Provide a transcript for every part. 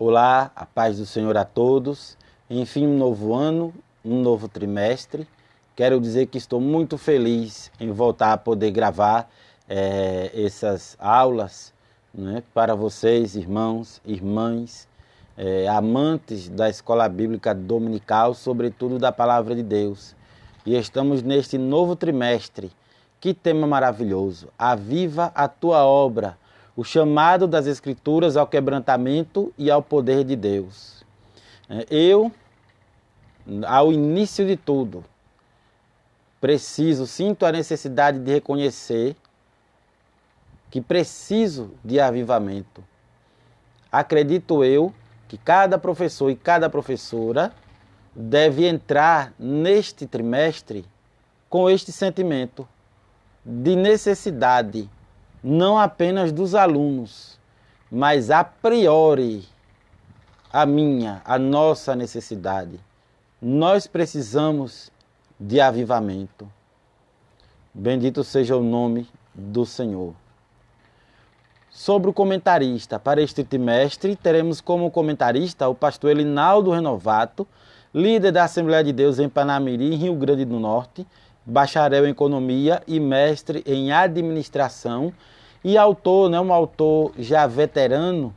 Olá, a paz do Senhor a todos. Enfim, um novo ano, um novo trimestre. Quero dizer que estou muito feliz em voltar a poder gravar essas aulas, né, para vocês, irmãos, irmãs, amantes da Escola Bíblica Dominical, sobretudo da Palavra de Deus. E estamos neste novo trimestre. Que tema maravilhoso! Aviva a tua obra, o chamado das Escrituras ao quebrantamento e ao poder de Deus. Eu, ao início de tudo, sinto a necessidade de reconhecer que preciso de avivamento. Acredito eu que cada professor e cada professora deve entrar neste trimestre com este sentimento de necessidade, não apenas dos alunos, mas a priori a nossa necessidade. Nós precisamos de avivamento. Bendito seja o nome do Senhor. Sobre o comentarista, para este trimestre, teremos como comentarista o pastor Elinaldo Renovato, líder da Assembleia de Deus em Panamiri, Rio Grande do Norte, bacharel em Economia e mestre em Administração, e autor, um autor já veterano,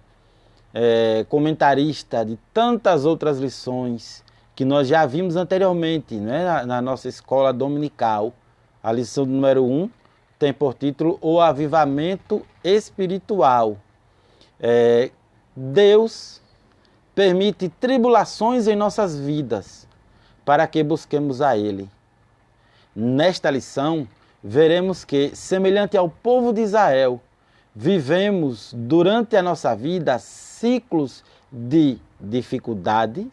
comentarista de tantas outras lições que nós já vimos anteriormente, na nossa escola dominical. A lição número 1 tem por título O Avivamento Espiritual. Deus permite tribulações em nossas vidas para que busquemos a Ele. Nesta lição, veremos que, semelhante ao povo de Israel, vivemos durante a nossa vida ciclos de dificuldades,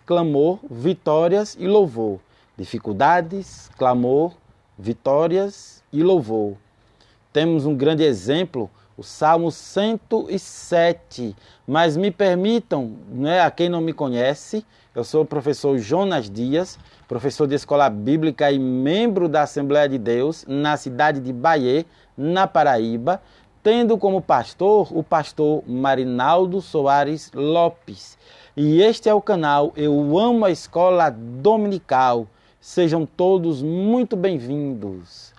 clamor, vitórias e louvor. Dificuldades, clamor, vitórias e louvor. Temos um grande exemplo, o Salmo 107. Mas me permitam, a quem não me conhece, eu sou o professor Jonas Dias, professor de Escola Bíblica e membro da Assembleia de Deus na cidade de Bahia, na Paraíba, tendo como pastor o pastor Marinaldo Soares Lopes. E este é o canal Eu Amo a Escola Dominical. Sejam todos muito bem-vindos.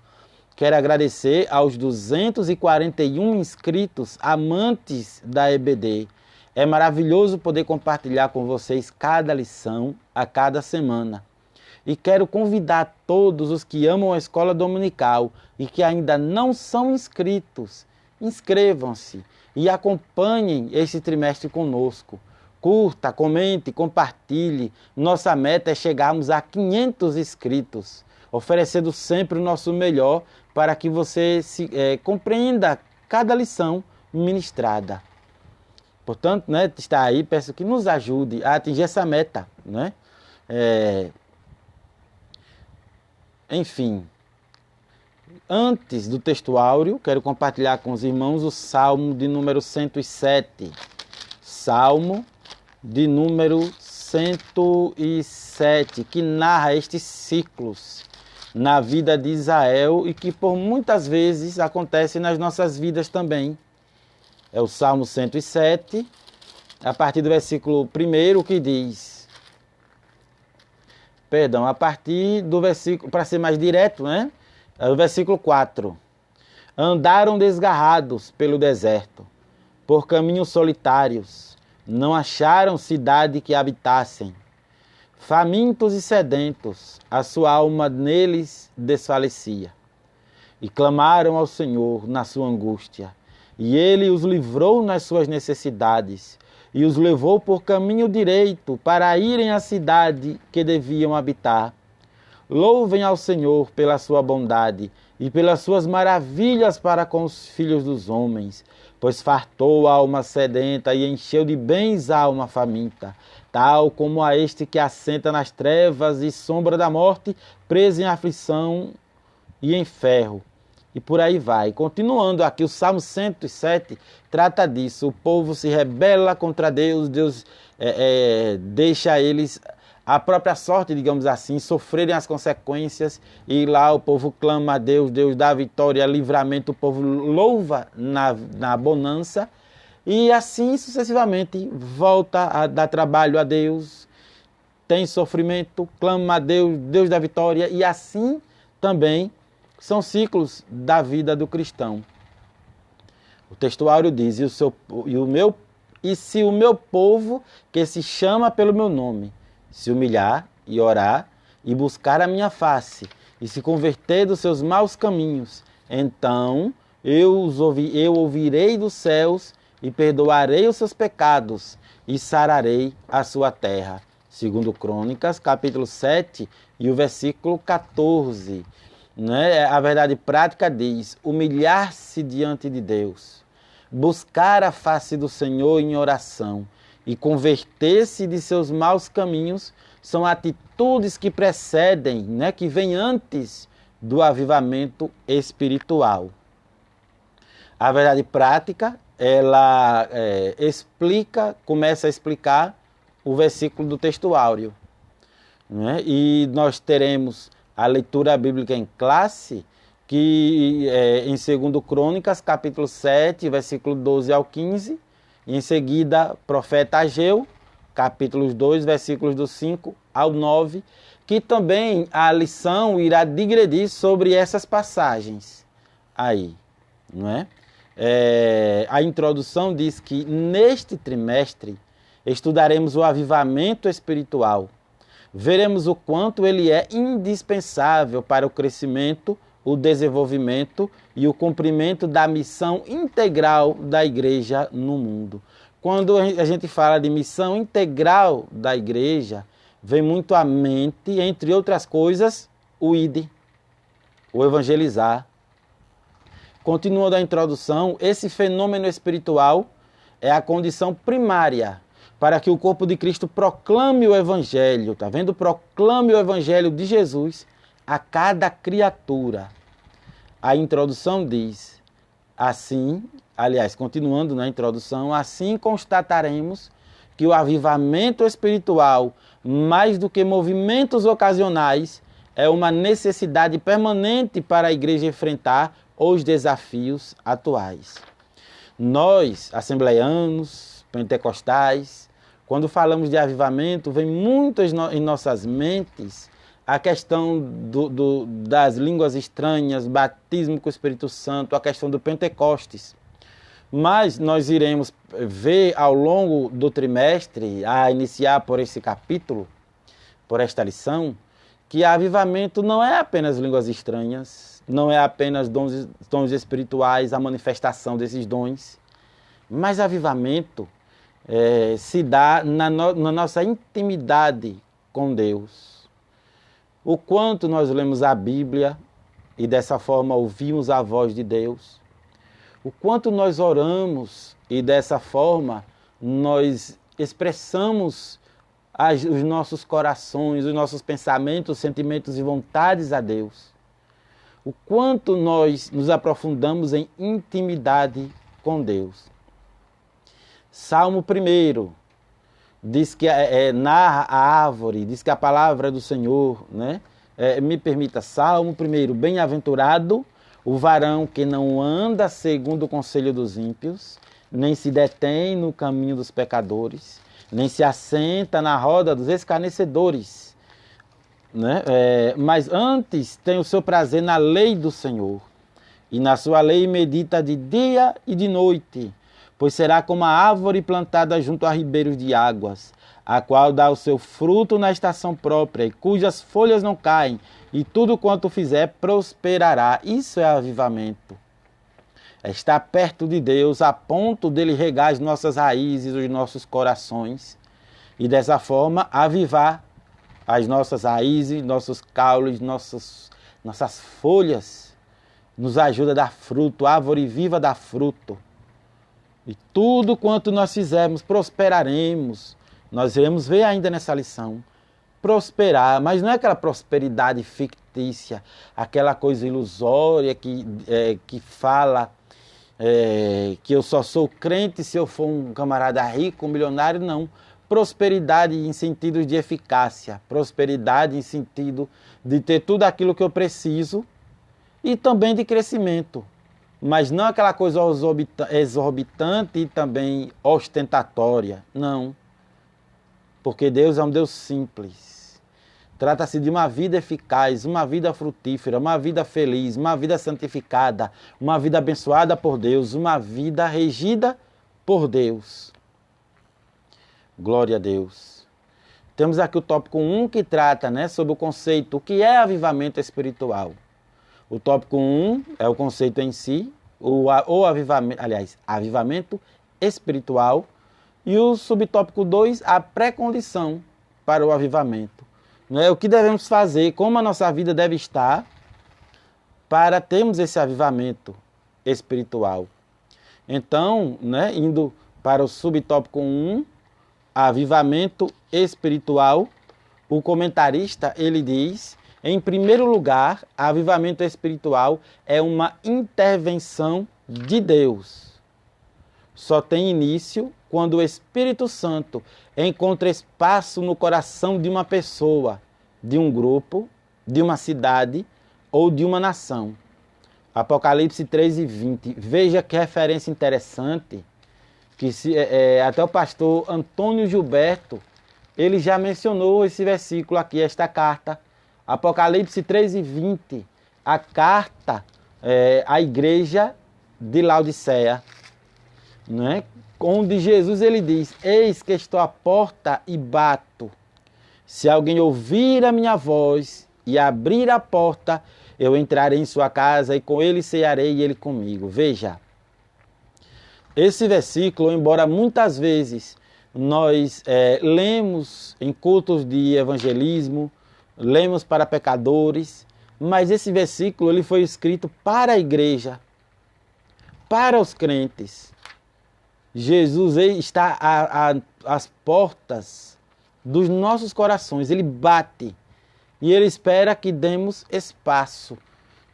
Quero agradecer aos 241 inscritos amantes da EBD. É maravilhoso poder compartilhar com vocês cada lição a cada semana. E quero convidar todos os que amam a Escola Dominical e que ainda não são inscritos, inscrevam-se e acompanhem esse trimestre conosco. Curta, comente, compartilhe. Nossa meta é chegarmos a 500 inscritos, oferecendo sempre o nosso melhor para que você compreenda cada lição ministrada. Portanto, está aí, peço que nos ajude a atingir essa meta. Enfim, antes do texto áureo, quero compartilhar com os irmãos o Salmo de número 107. Salmo de número 107, que narra estes ciclos na vida de Israel e que por muitas vezes acontece nas nossas vidas também. É o Salmo 107, a partir do versículo 1, que diz... a partir do versículo, para ser mais direto, o versículo 4. Andaram desgarrados pelo deserto, por caminhos solitários, não acharam cidade que habitassem. Famintos e sedentos, a sua alma neles desfalecia. E clamaram ao Senhor na sua angústia, e Ele os livrou nas suas necessidades, e os levou por caminho direito para irem à cidade que deviam habitar. Louvem ao Senhor pela sua bondade e pelas suas maravilhas para com os filhos dos homens, pois fartou a alma sedenta e encheu de bens a alma faminta, tal como a este que assenta nas trevas e sombra da morte, preso em aflição e em ferro. E por aí vai. Continuando aqui, o Salmo 107 trata disso. O povo se rebela contra Deus, Deus deixa eles a própria sorte, digamos assim, sofrerem as consequências, e lá o povo clama a Deus, Deus dá vitória, livramento, o povo louva na bonança, E assim sucessivamente, volta a dar trabalho a Deus, tem sofrimento, clama a Deus, Deus da vitória, e assim também são ciclos da vida do cristão. O textuário diz, e se o meu povo, que se chama pelo meu nome, se humilhar e orar, e buscar a minha face, e se converter dos seus maus caminhos, então eu ouvirei dos céus, e perdoarei os seus pecados, e sararei a sua terra. Segundo Crônicas, capítulo 7, e o versículo 14. Né? A verdade prática diz, humilhar-se diante de Deus, buscar a face do Senhor em oração e converter-se de seus maus caminhos são atitudes que precedem, né? Que vêm antes do avivamento espiritual. A verdade prática, ela começa a explicar o versículo do texto áureo. Né? E nós teremos a leitura bíblica em classe, que em 2 Crônicas, capítulo 7, versículo 12 ao 15, e em seguida, profeta Ageu, capítulos 2, versículos do 5 ao 9, que também a lição irá digredir sobre essas passagens aí, não é? A introdução diz que neste trimestre estudaremos o avivamento espiritual. Veremos o quanto ele é indispensável para o crescimento, o desenvolvimento e o cumprimento da missão integral da igreja no mundo. Quando a gente fala de missão integral da igreja, vem muito à mente, entre outras coisas, o ide, o evangelizar. Continuando a introdução, esse fenômeno espiritual é a condição primária para que o corpo de Cristo proclame o Evangelho, tá vendo? Proclame o Evangelho de Jesus a cada criatura. A introdução diz, assim, aliás, continuando na introdução, assim constataremos que o avivamento espiritual, mais do que movimentos ocasionais, é uma necessidade permanente para a igreja enfrentar os desafios atuais. Nós, assembleianos, pentecostais, quando falamos de avivamento, vem muito em nossas mentes a questão das línguas estranhas, batismo com o Espírito Santo, a questão do Pentecostes. Mas nós iremos ver ao longo do trimestre, a iniciar por esse capítulo, por esta lição, que avivamento não é apenas línguas estranhas, não é apenas dons espirituais, a manifestação desses dons, mas avivamento se dá na nossa intimidade com Deus. O quanto nós lemos a Bíblia e dessa forma ouvimos a voz de Deus. O quanto nós oramos e dessa forma nós expressamos os nossos corações, os nossos pensamentos, sentimentos e vontades a Deus. O quanto nós nos aprofundamos em intimidade com Deus. Salmo 1 diz que narra a árvore, diz que a palavra é do Senhor, né? Me permita, Salmo 1, bem-aventurado o varão que não anda segundo o conselho dos ímpios, nem se detém no caminho dos pecadores, nem se assenta na roda dos escarnecedores, né? Mas antes tem o seu prazer na lei do Senhor, e na sua lei medita de dia e de noite, pois será como a árvore plantada junto a ribeiros de águas, a qual dá o seu fruto na estação própria, e cujas folhas não caem, e tudo quanto fizer prosperará. Isso é avivamento. É estar perto de Deus a ponto dele regar as nossas raízes, os nossos corações, e dessa forma avivar as nossas raízes, nossos caules, nossas folhas. Nos ajuda a dar fruto, a árvore viva dá fruto. E tudo quanto nós fizermos, prosperaremos. Nós iremos ver ainda nessa lição. Prosperar, mas não é aquela prosperidade fictícia, aquela coisa ilusória que fala que eu só sou crente se eu for um camarada rico, um milionário, não. Prosperidade em sentido de eficácia, prosperidade em sentido de ter tudo aquilo que eu preciso e também de crescimento. mas não aquela coisa exorbitante e também ostentatória, não. Porque Deus é um Deus simples. Trata-se de uma vida eficaz, uma vida frutífera, uma vida feliz, uma vida santificada, uma vida abençoada por Deus, uma vida regida por Deus. Glória a Deus. Temos aqui o tópico 1 que trata, né, sobre o conceito, o que é avivamento espiritual. O tópico 1 é o conceito em si, avivamento espiritual. E o subtópico 2, a pré-condição para o avivamento. Né? O que devemos fazer, como a nossa vida deve estar para termos esse avivamento espiritual. Então, né, indo para o subtópico 1, avivamento espiritual, o comentarista ele diz, em primeiro lugar, avivamento espiritual é uma intervenção de Deus. Só tem início quando o Espírito Santo encontra espaço no coração de uma pessoa, de um grupo, de uma cidade ou de uma nação. Apocalipse 3:20. Veja que referência interessante, que até o pastor Antônio Gilberto, ele já mencionou esse versículo aqui, esta carta. Apocalipse 3:20, a carta à igreja de Laodiceia, né? Onde Jesus ele diz, eis que estou à porta e bato. Se alguém ouvir a minha voz e abrir a porta, eu entrarei em sua casa e com ele cearei e ele comigo. Veja, esse versículo, embora muitas vezes nós lemos em cultos de evangelismo, lemos para pecadores, mas esse versículo ele foi escrito para a igreja, para os crentes. Jesus está às portas dos nossos corações, ele bate e ele espera que demos espaço.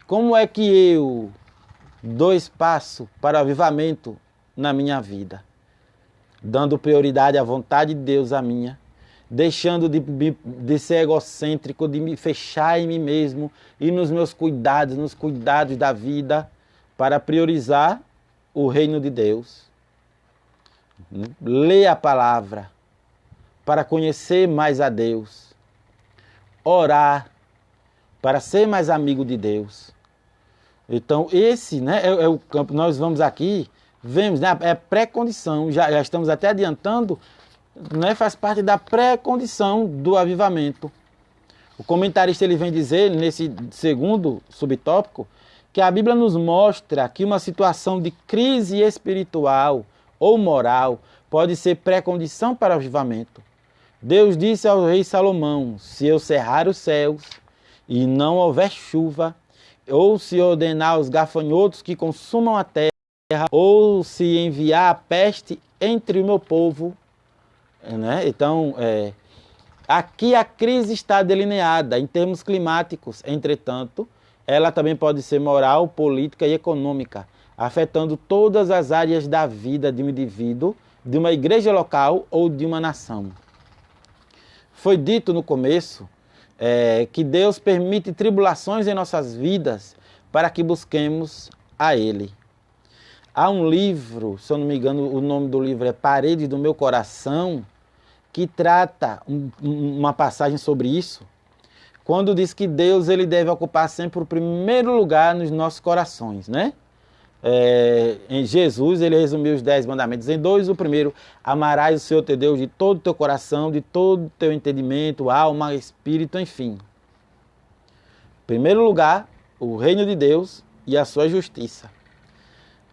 Como é que eu dou espaço para o avivamento na minha vida? Dando prioridade à vontade de Deus, a minha, deixando de ser egocêntrico, de me fechar em mim mesmo e nos meus cuidados, nos cuidados da vida, para priorizar o reino de Deus. Ler a palavra para conhecer mais a Deus, orar para ser mais amigo de Deus. Então esse, né, é o campo. Nós vamos aqui, vemos, né, é pré-condição, já estamos até adiantando, né, faz parte da pré-condição do avivamento. O comentarista ele vem dizer nesse segundo subtópico que a Bíblia nos mostra que uma situação de crise espiritual ou moral pode ser pré-condição para o avivamento. Deus disse ao rei Salomão, se eu cerrar os céus e não houver chuva, ou se ordenar os gafanhotos que consumam a terra, ou se enviar a peste entre o meu povo, né? Então, aqui a crise está delineada em termos climáticos, entretanto, ela também pode ser moral, política e econômica, afetando todas as áreas da vida de um indivíduo, de uma igreja local ou de uma nação. Foi dito no começo que Deus permite tribulações em nossas vidas para que busquemos a Ele. Há um livro, se eu não me engano, o nome do livro é Paredes do Meu Coração, que trata uma passagem sobre isso, quando diz que Deus ele deve ocupar sempre o primeiro lugar nos nossos corações, né? Em Jesus, ele resumiu os 10 mandamentos em 2. O primeiro, amarás o Senhor teu Deus de todo o teu coração, de todo o teu entendimento, alma, espírito, enfim. Em primeiro lugar, o reino de Deus e a sua justiça.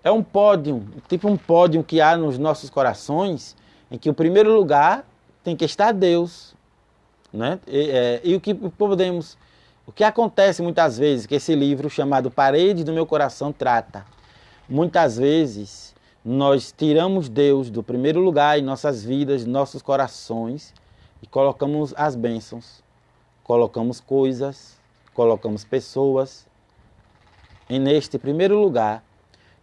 É um pódio, tipo um pódio que há nos nossos corações, em que o primeiro lugar tem que estar Deus, né? E o que acontece muitas vezes, que esse livro chamado Paredes do Meu Coração trata. Muitas vezes nós tiramos Deus do primeiro lugar em nossas vidas, nossos corações, e colocamos as bênçãos, colocamos coisas, colocamos pessoas neste primeiro lugar.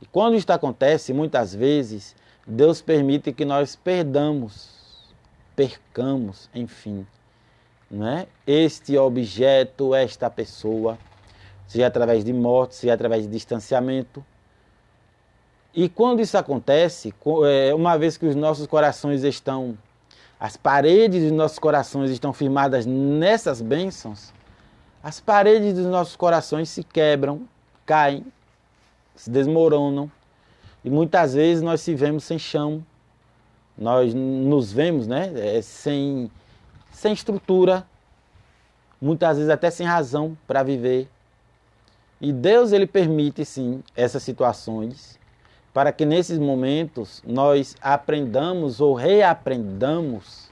E quando isso acontece, muitas vezes, Deus permite que nós percamos, enfim, né? Este objeto, esta pessoa, seja através de morte, seja através de distanciamento, E quando isso acontece, uma vez que os nossos corações estão, as paredes dos nossos corações estão firmadas nessas bênçãos, as paredes dos nossos corações se quebram, caem, se desmoronam. E muitas vezes nós se vemos sem chão, nós nos vemos, né, sem estrutura, muitas vezes até sem razão para viver. E Deus, ele permite sim essas situações para que nesses momentos nós aprendamos ou reaprendamos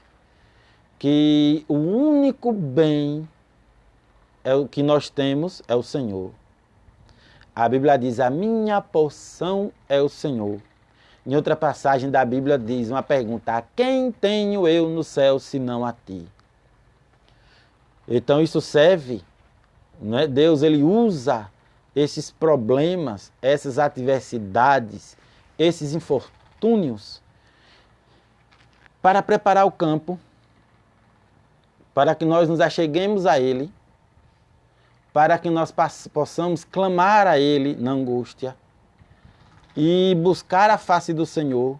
que o único bem que nós temos é o Senhor. A Bíblia diz: a minha porção é o Senhor. Em outra passagem da Bíblia diz uma pergunta: a quem tenho eu no céu senão a ti? Então isso serve, né? Deus, ele usa esses problemas, essas adversidades, esses infortúnios para preparar o campo, para que nós nos acheguemos a Ele, para que nós possamos clamar a Ele na angústia e buscar a face do Senhor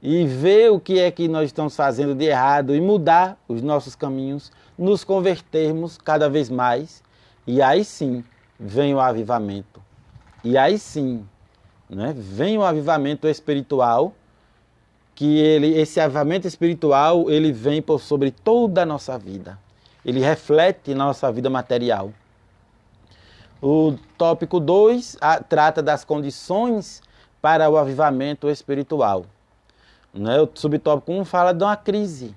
e ver o que é que nós estamos fazendo de errado e mudar os nossos caminhos, nos convertermos cada vez mais, e aí sim vem o avivamento. E aí sim, né, vem o avivamento espiritual, que esse avivamento espiritual, ele vem por sobre toda a nossa vida. Ele reflete na nossa vida material. O tópico 2 trata das condições para o avivamento espiritual. Né? O subtópico 1 fala de uma crise.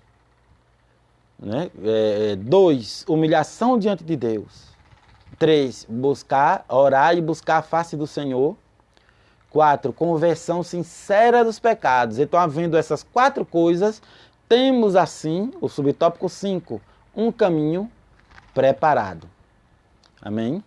2, humilhação diante de Deus. 3, orar e buscar a face do Senhor. 4, conversão sincera dos pecados. Então, havendo essas 4 coisas, temos assim, o subtópico 5, um caminho preparado. Amém?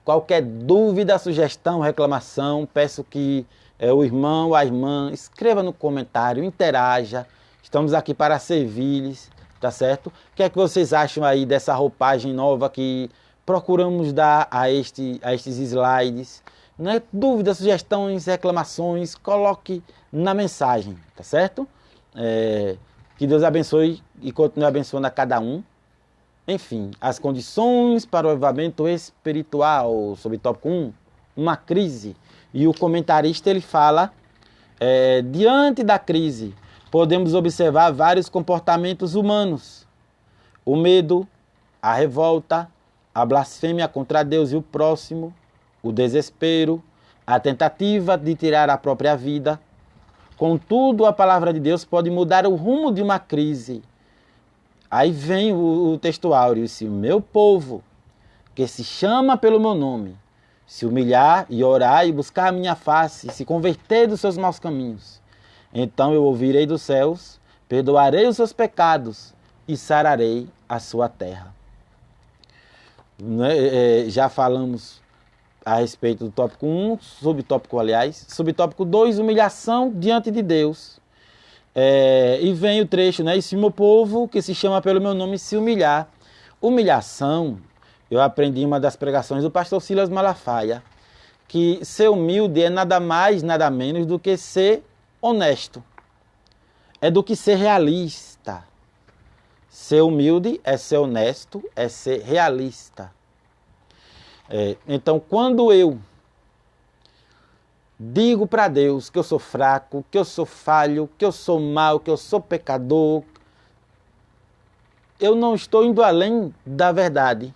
Qualquer dúvida, sugestão, reclamação, peço que o irmão ou a irmã escreva no comentário, interaja. Estamos aqui para servir-lhes, tá certo? O que é que vocês acham aí dessa roupagem nova que procuramos dar a estes slides? Né? Dúvidas, sugestões, reclamações, coloque na mensagem, tá certo? Que Deus abençoe e continue abençoando a cada um. Enfim, as condições para o avivamento espiritual, sobre tópico 1, uma crise. E o comentarista, ele fala, diante da crise, podemos observar vários comportamentos humanos. O medo, a revolta, a blasfêmia contra Deus e o próximo, o desespero, a tentativa de tirar a própria vida. Contudo, a palavra de Deus pode mudar o rumo de uma crise. Aí vem o texto áureo: se o meu povo, que se chama pelo meu nome, se humilhar e orar e buscar a minha face, e se converter dos seus maus caminhos, então eu ouvirei dos céus, perdoarei os seus pecados e sararei a sua terra. Já falamos a respeito do tópico 1, subtópico 2, humilhação diante de Deus. E vem o trecho, né? E se o meu povo, que se chama pelo meu nome, se humilhar. Humilhação, eu aprendi em uma das pregações do pastor Silas Malafaia, que ser humilde é nada mais, nada menos do que ser honesto. É do que ser realista. Ser humilde é ser honesto, é ser realista. Então, quando eu digo para Deus que eu sou fraco, que eu sou falho, que eu sou mau, que eu sou pecador, eu não estou indo além da verdade.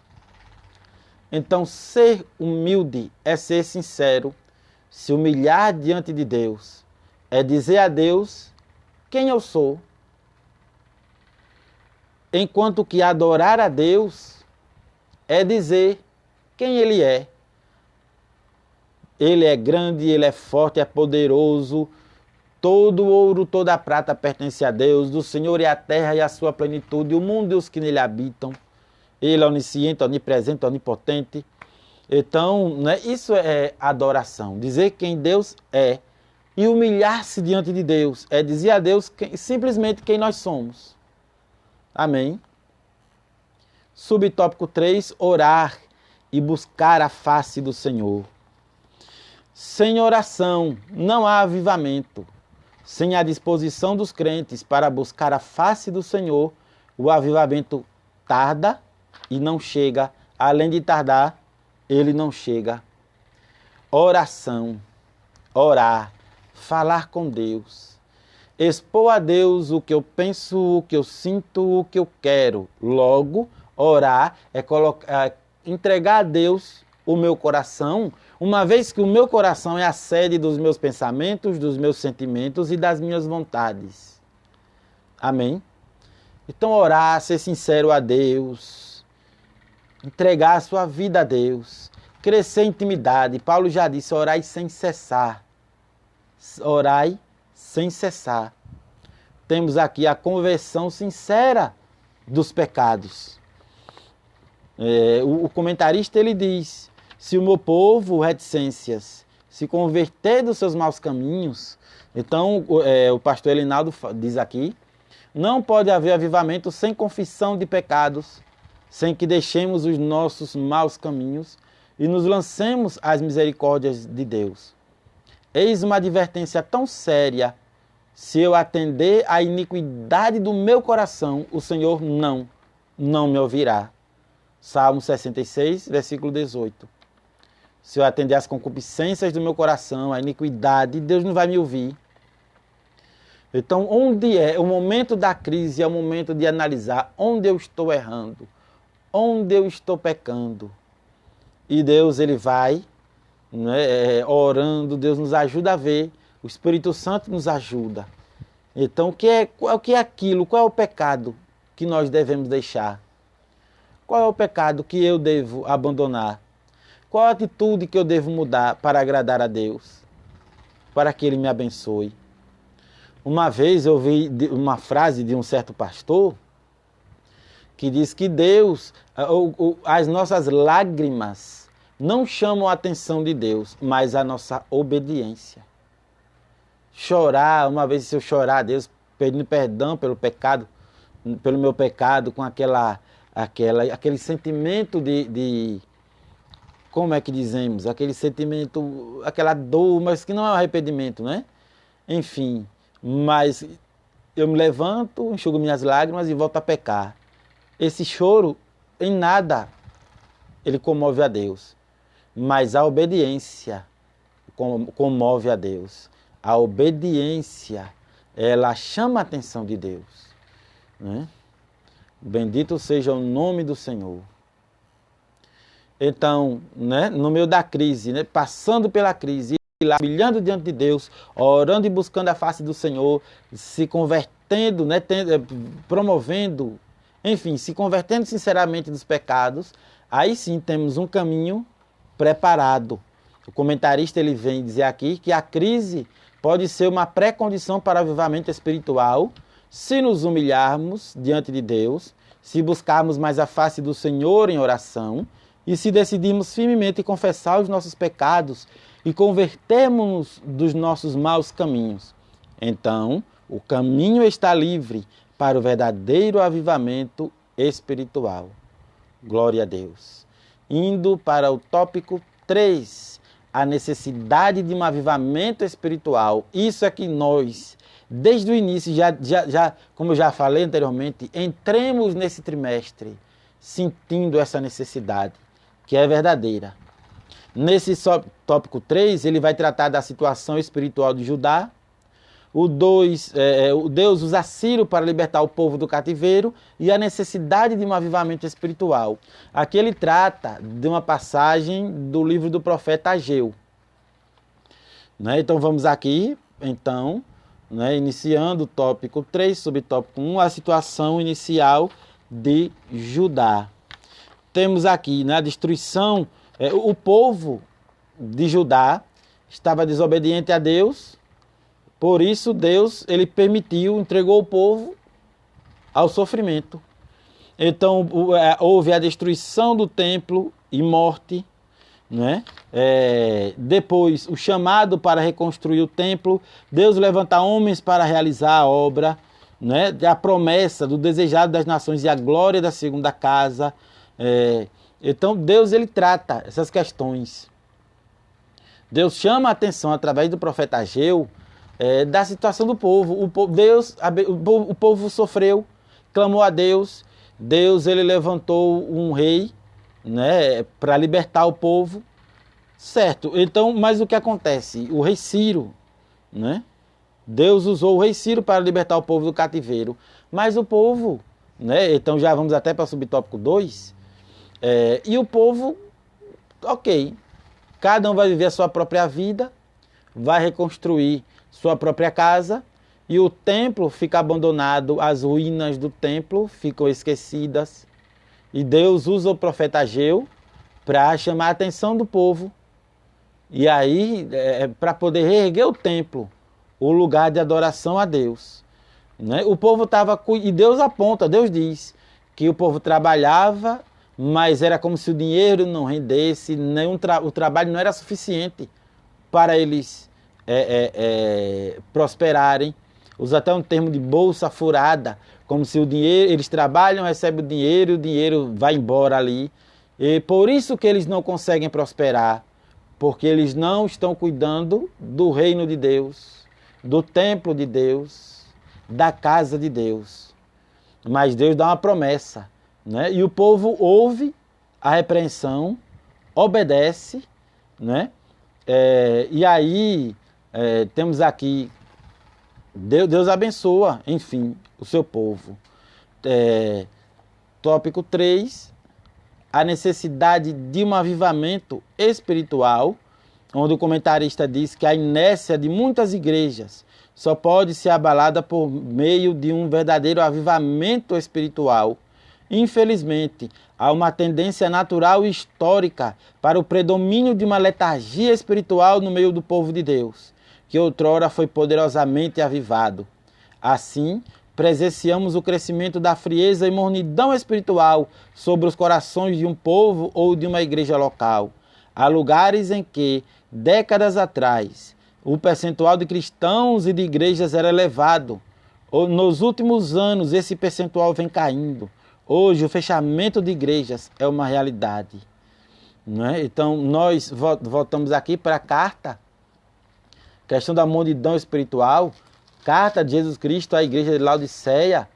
Então, ser humilde é ser sincero, se humilhar diante de Deus, é dizer a Deus quem eu sou. Enquanto que adorar a Deus é dizer quem Ele é. Ele é grande, Ele é forte, é poderoso. Todo ouro, toda a prata pertence a Deus. Do Senhor é a terra e a sua plenitude, o mundo e os que nele habitam. Ele é onisciente, onipresente, onipotente. Então, né, isso é adoração. Dizer quem Deus é e humilhar-se diante de Deus é dizer a Deus simplesmente quem nós somos. Amém? Subtópico 3, orar e buscar a face do Senhor. Sem oração não há avivamento. Sem a disposição dos crentes para buscar a face do Senhor, o avivamento tarda e não chega. Além de tardar, ele não chega. Oração, orar, falar com Deus, expor a Deus o que eu penso, o que eu sinto, o que eu quero. Logo, orar é entregar a Deus o meu coração, uma vez que o meu coração é a sede dos meus pensamentos, dos meus sentimentos e das minhas vontades. Amém? Então, orar, ser sincero a Deus, entregar a sua vida a Deus, crescer em intimidade. Paulo já disse, orai sem cessar. Orai sem cessar. Temos aqui a conversão sincera dos pecados. O comentarista ele diz, se o meu povo, reticências, se converter dos seus maus caminhos, então o pastor Elinaldo diz aqui, não pode haver avivamento sem confissão de pecados, sem que deixemos os nossos maus caminhos e nos lancemos às misericórdias de Deus. Eis uma advertência tão séria, se eu atender à iniquidade do meu coração, o Senhor não me ouvirá. Salmo 66, versículo 18. Se eu atender às concupiscências do meu coração, à iniquidade, Deus não vai me ouvir. Então, onde é o momento da crise, é o momento de analisar onde eu estou errando, onde eu estou pecando. E Deus, ele vai, né, orando, Deus nos ajuda a ver, o Espírito Santo nos ajuda. Então, o que é aquilo, qual é o pecado que nós devemos deixar? Qual é o pecado que eu devo abandonar? Qual a atitude que eu devo mudar para agradar a Deus? Para que Ele me abençoe. Uma vez eu ouvi uma frase de um certo pastor que diz que Deus, as nossas lágrimas não chamam a atenção de Deus, mas a nossa obediência. Chorar, uma vez se eu chorar a Deus, pedindo perdão pelo pecado, pelo meu pecado, com aquele sentimento de como é que dizemos? Aquele sentimento, aquela dor, mas que não é um arrependimento, né? Enfim, mas eu me levanto, enxugo minhas lágrimas e volto a pecar. Esse choro, em nada, ele comove a Deus. Mas a obediência comove a Deus. A obediência, ela chama a atenção de Deus, né? Bendito seja o nome do Senhor. Então, né, no meio da crise, né, passando pela crise, lá, brilhando diante de Deus, orando e buscando a face do Senhor, se convertendo, né, promovendo, enfim, se convertendo sinceramente dos pecados, aí sim temos um caminho preparado. O comentarista ele vem dizer aqui que a crise pode ser uma pré-condição para o avivamento espiritual, se nos humilharmos diante de Deus, se buscarmos mais a face do Senhor em oração e se decidirmos firmemente confessar os nossos pecados e convertermos-nos dos nossos maus caminhos. Então, o caminho está livre para o verdadeiro avivamento espiritual. Glória a Deus. Indo para o tópico 3, a necessidade de um avivamento espiritual. Isso é que nós, desde o início, como eu já falei anteriormente, entremos nesse trimestre sentindo essa necessidade, que é verdadeira. Nesse tópico 3, ele vai tratar da situação espiritual de Judá. O Deus usa Ciro para libertar o povo do cativeiro e a necessidade de um avivamento espiritual. Aqui ele trata de uma passagem do livro do profeta Ageu. Né? Então vamos aqui, iniciando o tópico 3, subtópico 1, a situação inicial de Judá. Temos aqui, né, a destruição, o povo de Judá estava desobediente a Deus, por isso Deus ele entregou o povo ao sofrimento. Então houve a destruição do templo e morte, né? Depois o chamado para reconstruir o templo, Deus levanta homens para realizar a obra, né? A promessa do desejado das nações e a glória da segunda casa. Então Deus ele trata essas questões. Deus chama a atenção através do profeta Ageu da situação do povo. O povo sofreu, clamou a Deus. Deus ele levantou um rei, né, para libertar o povo. Certo, então, mas o que acontece? O rei Ciro, né? Deus usou o rei Ciro para libertar o povo do cativeiro. Mas o povo, né? Então já vamos até para o subtópico 2. E o povo, ok, cada um vai viver a sua própria vida, vai reconstruir sua própria casa, e o templo fica abandonado, as ruínas do templo ficam esquecidas. E Deus usa o profeta Ageu para chamar a atenção do povo. E aí, para poder reerguer o templo, o lugar de adoração a Deus. Né? O povo estava... E Deus aponta, Deus diz que o povo trabalhava, mas era como se o dinheiro não rendesse, o trabalho não era suficiente para eles prosperarem. Usa até um termo de bolsa furada, como se o dinheiro, eles trabalham, recebem o dinheiro vai embora ali. E por isso que eles não conseguem prosperar, porque eles não estão cuidando do reino de Deus, do templo de Deus, da casa de Deus. Mas Deus dá uma promessa, né? E o povo ouve a repreensão, obedece, né? E aí temos aqui, Deus abençoa, enfim, o seu povo. Tópico 3, a necessidade de um avivamento espiritual, onde o comentarista diz que a inércia de muitas igrejas só pode ser abalada por meio de um verdadeiro avivamento espiritual. Infelizmente, há uma tendência natural e histórica para o predomínio de uma letargia espiritual no meio do povo de Deus, que outrora foi poderosamente avivado. Assim, presenciamos o crescimento da frieza e mornidão espiritual sobre os corações de um povo ou de uma igreja local. Há lugares em que, décadas atrás, o percentual de cristãos e de igrejas era elevado. Nos últimos anos, esse percentual vem caindo. Hoje, o fechamento de igrejas é uma realidade. Não é? Então, nós voltamos aqui para a carta, questão da mornidão espiritual, carta de Jesus Cristo à igreja de Laodiceia,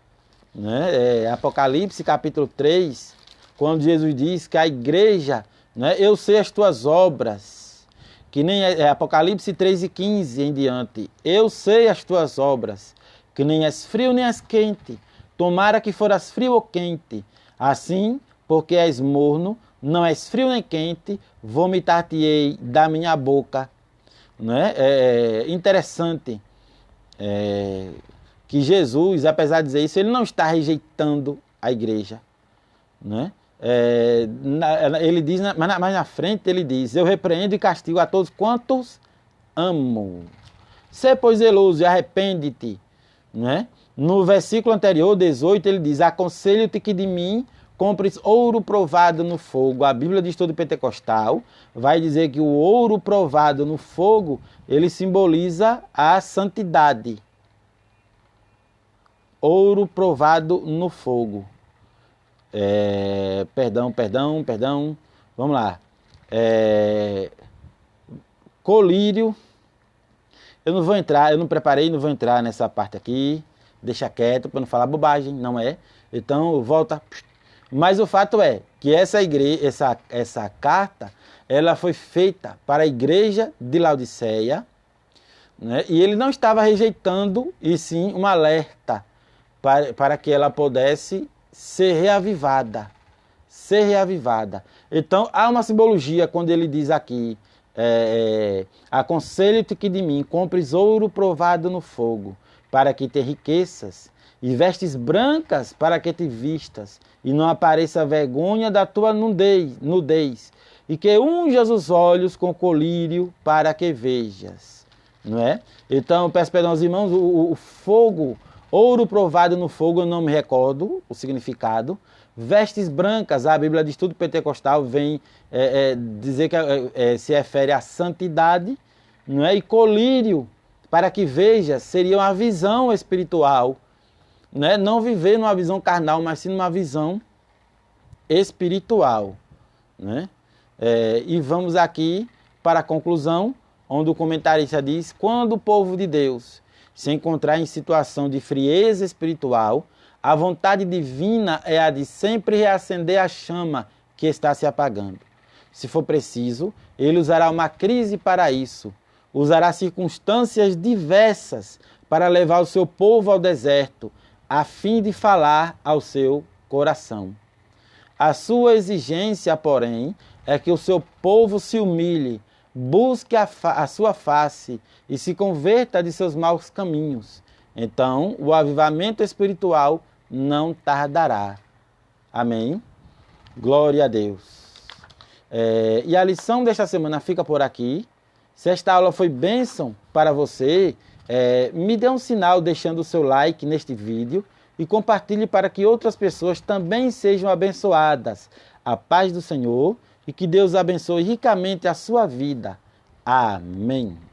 né? Apocalipse capítulo 3, quando Jesus diz que a igreja, né? Eu sei as tuas obras, que nem Apocalipse 3:15 em diante, eu sei as tuas obras, que nem és frio nem és quente, tomara que foras frio ou quente, assim, porque és morno, não és frio nem quente, vomitar-te-ei da minha boca. Né? Interessante que Jesus, apesar de dizer isso, ele não está rejeitando a igreja. Né? Ele diz, mas na frente ele diz, eu repreendo e castigo a todos quantos amo. Sê, pois, zeloso e arrepende-te. Né? No versículo anterior, 18, ele diz, aconselho-te que de mim compres ouro provado no fogo. A Bíblia de Estudo Pentecostal vai dizer que o ouro provado no fogo, ele simboliza a santidade. Ouro provado no fogo. Perdão. Vamos lá. Colírio. Eu não preparei, não vou entrar nessa parte aqui. Deixa quieto para não falar bobagem, não é? Então, volta. Mas o fato é que essa carta, ela foi feita para a igreja de Laodiceia, né? E ele não estava rejeitando, e sim um alerta para que ela pudesse ser reavivada. Ser reavivada. Então, há uma simbologia quando ele diz aqui, aconselho-te que de mim compres ouro provado no fogo, para que te riquezas, e vestes brancas para que te vistas, e não apareça a vergonha da tua nudez, e que unjas os olhos com colírio para que vejas. Não é? Então, peço perdão aos irmãos, o fogo, ouro provado no fogo, eu não me recordo o significado. Vestes brancas, a Bíblia de Estudo Pentecostal vem dizer que se refere à santidade, não é? E colírio, para que veja, seria uma visão espiritual, né? Não viver numa visão carnal, mas sim numa visão espiritual, né? E vamos aqui para a conclusão, onde o comentarista diz: quando o povo de Deus se encontrar em situação de frieza espiritual, a vontade divina é a de sempre reacender a chama que está se apagando. Se for preciso, ele usará uma crise para isso, usará circunstâncias diversas para levar o seu povo ao deserto, a fim de falar ao seu coração. A sua exigência, porém, é que o seu povo se humilhe, busque a sua face e se converta de seus maus caminhos. Então, o avivamento espiritual não tardará. Amém? Glória a Deus. E a lição desta semana fica por aqui. Se esta aula foi bênção para você, me dê um sinal deixando o seu like neste vídeo e compartilhe para que outras pessoas também sejam abençoadas. A paz do Senhor e que Deus abençoe ricamente a sua vida. Amém.